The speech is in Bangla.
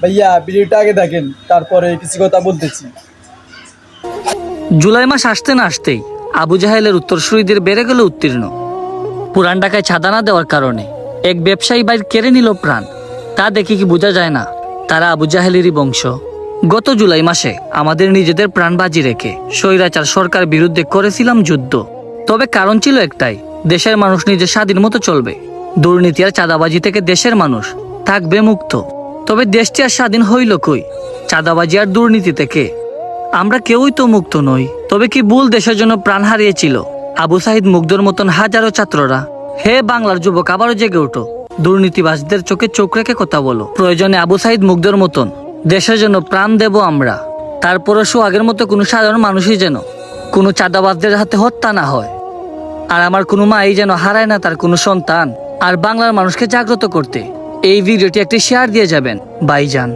ভাইয়া ভিডিওটা আগে দেখেন, তারপরে কিছু কথা বলতেছি। জুলাই মাস আসতে না আসতেই আবু জাহেলের উত্তরসূরিদের বেড়ে গেল উত্তীর্ণ। পুরান ঢাকায় ছাদা না দেওয়ার কারণে এক ব্যবসায়ী বাইর কেড়ে নিল প্রাণ। তা দেখে কি বোঝা যায় না তারা আবু জাহেলেরই বংশ? গত জুলাই মাসে আমাদের নিজেদের প্রাণ বাজি রেখে স্বৈরাচার সরকার বিরুদ্ধে করেছিলাম যুদ্ধ। তবে কারণ ছিল একটাই, দেশের মানুষ নিজের স্বাধীন মতো চলবে। দুর্নীতি আর চাঁদাবাজি থেকে দেশের মানুষ থাকবে মুক্ত। তবে দেশটি আর স্বাধীন হইল কই চাঁদাবাজি আর দুর্নীতি থেকে? আমরা কেউই তো মুক্ত নই। তবে কি ভুল দেশের জন্য প্রাণ হারিয়েছিল আবু সাহিদ মুগ্ধর মতন হাজারো ছাত্ররা? হে বাংলার যুবক, আবারও জেগে ওঠো, দুর্নীতিবাজদের চোখে চোখ রেখে কথা বলো। প্রয়োজনে আবু সাহিদ মুগ্ধর মতন দেশের জন্য প্রাণ দেব আমরা। তারপরও আগের মতো কোনো সাধারণ মানুষই যেন কোনো চাঁদাবাজদের হাতে হত্যা না হয়, আর আমার কোনো মাই যেন হারায় না তার কোনো সন্তান। আর বাংলার মানুষকে জাগ্রত করতে এই ভিডিওটি একটি শেয়ার দিয়ে যাবেন ভাইজান।